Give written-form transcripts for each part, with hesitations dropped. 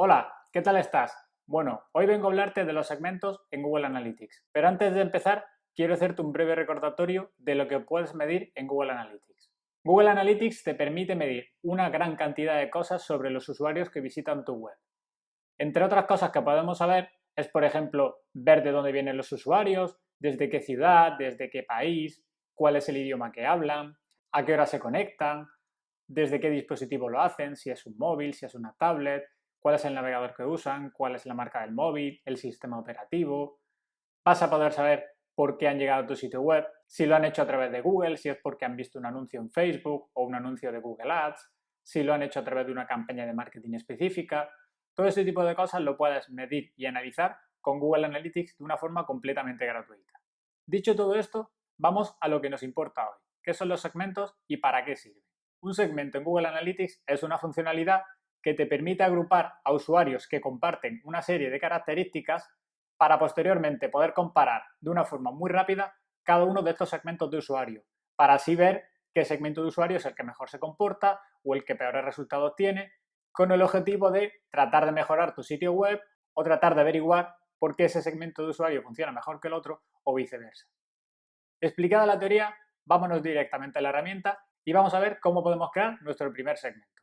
Hola, ¿qué tal estás? Bueno, hoy vengo a hablarte de los segmentos en Google Analytics, pero antes de empezar, quiero hacerte un breve recordatorio de lo que puedes medir en Google Analytics. Google Analytics te permite medir una gran cantidad de cosas sobre los usuarios que visitan tu web. Entre otras cosas que podemos saber es, por ejemplo, ver de dónde vienen los usuarios, desde qué ciudad, desde qué país, cuál es el idioma que hablan, a qué hora se conectan, desde qué dispositivo lo hacen, si es un móvil, si es una tablet, cuál es el navegador que usan, cuál es la marca del móvil, el sistema operativo. Vas a poder saber por qué han llegado a tu sitio web, si lo han hecho a través de Google, si es porque han visto un anuncio en Facebook o un anuncio de Google Ads, si lo han hecho a través de una campaña de marketing específica. Todo ese tipo de cosas lo puedes medir y analizar con Google Analytics de una forma completamente gratuita. Dicho todo esto, vamos a lo que nos importa hoy, qué son los segmentos y para qué sirven. Un segmento en Google Analytics es una funcionalidad que te permite agrupar a usuarios que comparten una serie de características para posteriormente poder comparar de una forma muy rápida cada uno de estos segmentos de usuario, para así ver qué segmento de usuario es el que mejor se comporta o el que peores resultados tiene, con el objetivo de tratar de mejorar tu sitio web o tratar de averiguar por qué ese segmento de usuario funciona mejor que el otro o viceversa. Explicada la teoría, vámonos directamente a la herramienta y vamos a ver cómo podemos crear nuestro primer segmento.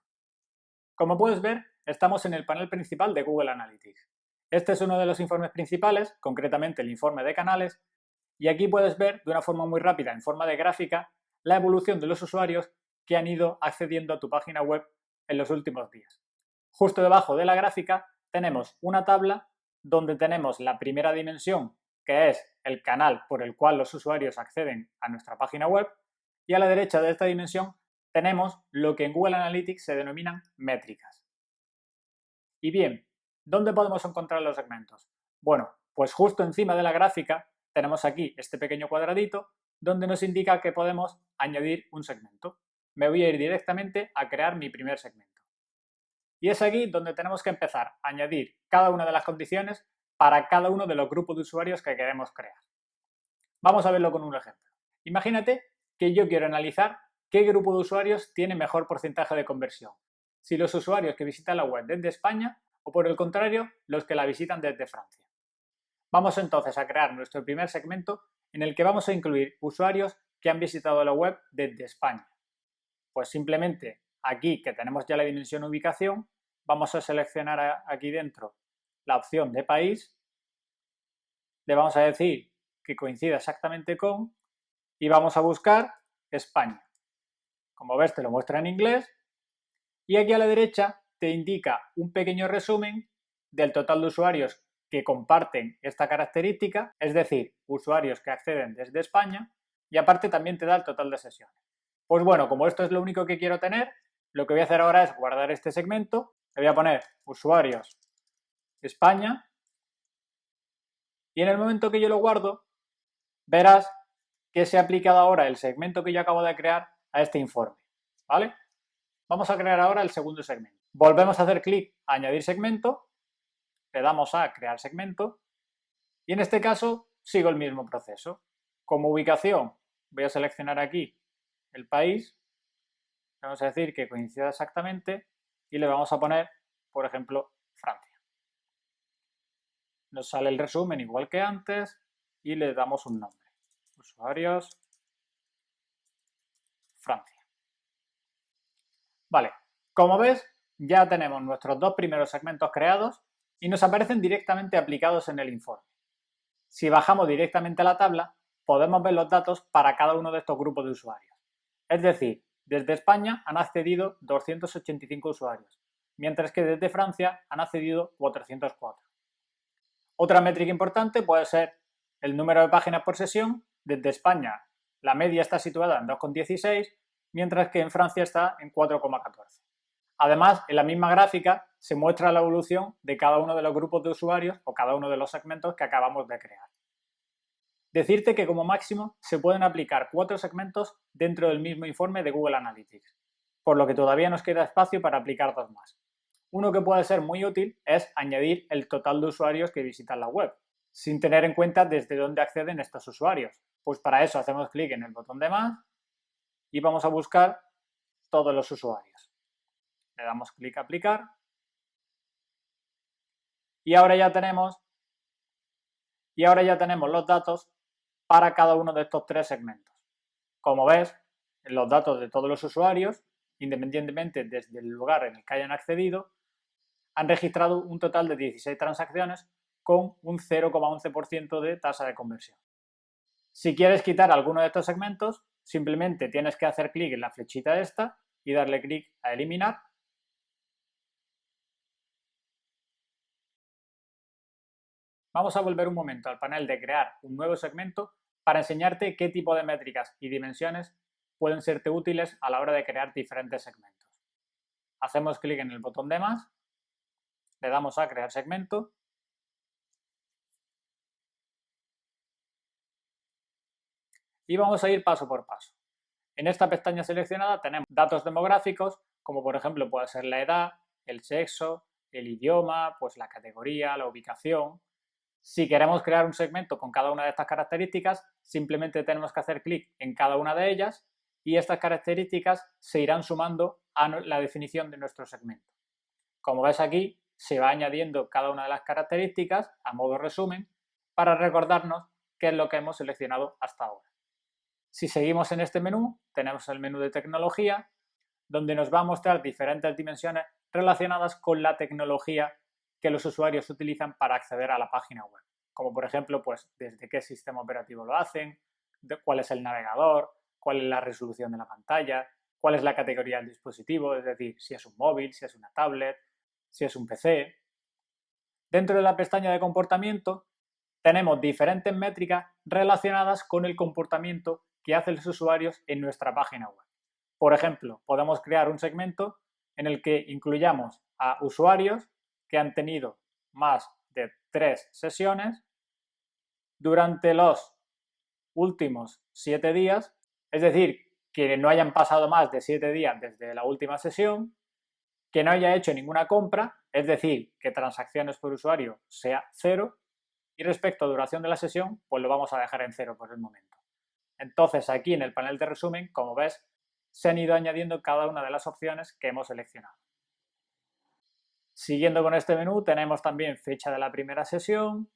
Como puedes ver, estamos en el panel principal de Google Analytics. Este es uno de los informes principales, concretamente el informe de canales, y aquí puedes ver de una forma muy rápida, en forma de gráfica, la evolución de los usuarios que han ido accediendo a tu página web en los últimos días. Justo debajo de la gráfica tenemos una tabla donde tenemos la primera dimensión, que es el canal por el cual los usuarios acceden a nuestra página web, y a la derecha de esta dimensión tenemos lo que en Google Analytics se denominan métricas. Y bien, ¿dónde podemos encontrar los segmentos? Bueno, pues justo encima de la gráfica tenemos aquí este pequeño cuadradito donde nos indica que podemos añadir un segmento. Me voy a ir directamente a crear mi primer segmento. Y es aquí donde tenemos que empezar a añadir cada una de las condiciones para cada uno de los grupos de usuarios que queremos crear. Vamos a verlo con un ejemplo. Imagínate que yo quiero analizar qué grupo de usuarios tiene mejor porcentaje de conversión. Si los usuarios que visitan la web desde España o por el contrario, los que la visitan desde Francia. Vamos entonces a crear nuestro primer segmento en el que vamos a incluir usuarios que han visitado la web desde España. Pues simplemente aquí que tenemos ya la dimensión ubicación, vamos a seleccionar aquí dentro la opción de país, le vamos a decir que coincida exactamente con y vamos a buscar España. Como ves te lo muestra en inglés y aquí a la derecha te indica un pequeño resumen del total de usuarios que comparten esta característica, es decir, usuarios que acceden desde España, y aparte también te da el total de sesiones. Pues bueno, como esto es lo único que quiero tener, lo que voy a hacer ahora es guardar este segmento, le voy a poner usuarios España, y en el momento que yo lo guardo, verás que se ha aplicado ahora el segmento que yo acabo de crear a este informe, ¿vale? Vamos a crear ahora el segundo segmento. Volvemos a hacer clic a añadir segmento, le damos a crear segmento y en este caso sigo el mismo proceso. Como ubicación voy a seleccionar aquí el país, vamos a decir que coincida exactamente y le vamos a poner, por ejemplo, Francia. Nos sale el resumen igual que antes y le damos un nombre. Usuarios Francia. Vale, como ves, ya tenemos nuestros dos primeros segmentos creados y nos aparecen directamente aplicados en el informe. Si bajamos directamente a la tabla, podemos ver los datos para cada uno de estos grupos de usuarios. Es decir, desde España han accedido 285 usuarios, mientras que desde Francia han accedido 404. Otra métrica importante puede ser el número de páginas por sesión. Desde España la media está situada en 2,16, mientras que en Francia está en 4,14. Además, en la misma gráfica se muestra la evolución de cada uno de los grupos de usuarios o cada uno de los segmentos que acabamos de crear. Decirte que como máximo se pueden aplicar 4 segmentos dentro del mismo informe de Google Analytics, por lo que todavía nos queda espacio para aplicar 2 más. Uno que puede ser muy útil es añadir el total de usuarios que visitan la web, sin tener en cuenta desde dónde acceden estos usuarios. Pues para eso hacemos clic en el botón de más y vamos a buscar todos los usuarios. Le damos clic a aplicar Y ahora ya tenemos los datos para cada uno de estos tres segmentos. Como ves, los datos de todos los usuarios, independientemente desde el lugar en el que hayan accedido, han registrado un total de 16 transacciones con un 0,11% de tasa de conversión. Si quieres quitar alguno de estos segmentos, simplemente tienes que hacer clic en la flechita esta y darle clic a eliminar. Vamos a volver un momento al panel de crear un nuevo segmento para enseñarte qué tipo de métricas y dimensiones pueden serte útiles a la hora de crear diferentes segmentos. Hacemos clic en el botón de más, le damos a crear segmento y vamos a ir paso por paso. En esta pestaña seleccionada tenemos datos demográficos, como por ejemplo puede ser la edad, el sexo, el idioma, pues la categoría, la ubicación. Si queremos crear un segmento con cada una de estas características, simplemente tenemos que hacer clic en cada una de ellas y estas características se irán sumando a la definición de nuestro segmento. Como ves aquí, se va añadiendo cada una de las características a modo resumen para recordarnos qué es lo que hemos seleccionado hasta ahora. Si seguimos en este menú, tenemos el menú de tecnología, donde nos va a mostrar diferentes dimensiones relacionadas con la tecnología que los usuarios utilizan para acceder a la página web. Como por ejemplo, pues desde qué sistema operativo lo hacen, cuál es el navegador, cuál es la resolución de la pantalla, cuál es la categoría del dispositivo, es decir, si es un móvil, si es una tablet, si es un PC. Dentro de la pestaña de comportamiento tenemos diferentes métricas relacionadas con el comportamiento que hacen los usuarios en nuestra página web. Por ejemplo, podemos crear un segmento en el que incluyamos a usuarios que han tenido más de 3 sesiones durante los últimos 7 días, es decir, que no hayan pasado más de 7 días desde la última sesión, que no haya hecho ninguna compra, es decir, que transacciones por usuario sea 0, y respecto a duración de la sesión, pues lo vamos a dejar en 0 por el momento. Entonces aquí en el panel de resumen, como ves, se han ido añadiendo cada una de las opciones que hemos seleccionado. Siguiendo con este menú tenemos también fecha de la primera sesión,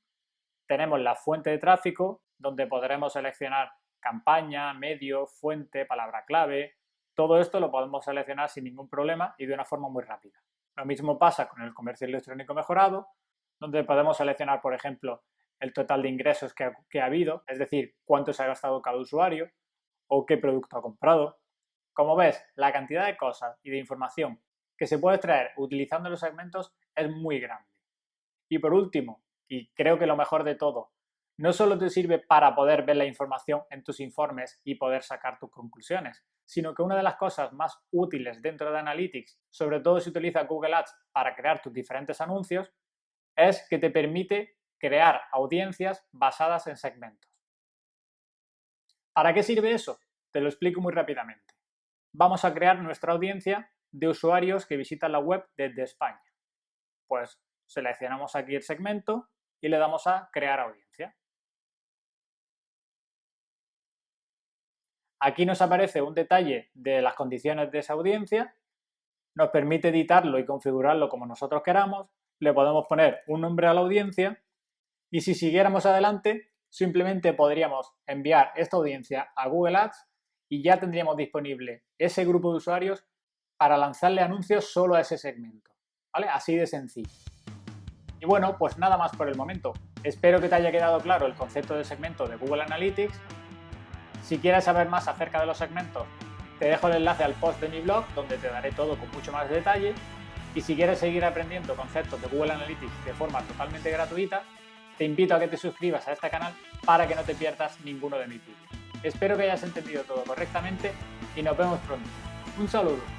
tenemos la fuente de tráfico, donde podremos seleccionar campaña, medio, fuente, palabra clave. Todo esto lo podemos seleccionar sin ningún problema y de una forma muy rápida. Lo mismo pasa con el comercio electrónico mejorado, donde podemos seleccionar, por ejemplo, el total de ingresos que ha habido, es decir, cuánto se ha gastado cada usuario o qué producto ha comprado. Como ves, la cantidad de cosas y de información que se puede extraer utilizando los segmentos es muy grande. Y por último, y creo que lo mejor de todo, no solo te sirve para poder ver la información en tus informes y poder sacar tus conclusiones, sino que una de las cosas más útiles dentro de Analytics, sobre todo si utilizas Google Ads para crear tus diferentes anuncios, es que te permite crear audiencias basadas en segmentos. ¿Para qué sirve eso? Te lo explico muy rápidamente. Vamos a crear nuestra audiencia de usuarios que visitan la web desde España. Pues seleccionamos aquí el segmento y le damos a crear audiencia. Aquí nos aparece un detalle de las condiciones de esa audiencia, nos permite editarlo y configurarlo como nosotros queramos, le podemos poner un nombre a la audiencia y si siguiéramos adelante simplemente podríamos enviar esta audiencia a Google Ads y ya tendríamos disponible ese grupo de usuarios para lanzarle anuncios solo a ese segmento, ¿vale? Así de sencillo. Y bueno, pues nada más por el momento. Espero que te haya quedado claro el concepto de segmento de Google Analytics. Si quieres saber más acerca de los segmentos, te dejo el enlace al post de mi blog donde te daré todo con mucho más detalle. Y si quieres seguir aprendiendo conceptos de Google Analytics de forma totalmente gratuita, te invito a que te suscribas a este canal para que no te pierdas ninguno de mis vídeos. Espero que hayas entendido todo correctamente y nos vemos pronto. Un saludo.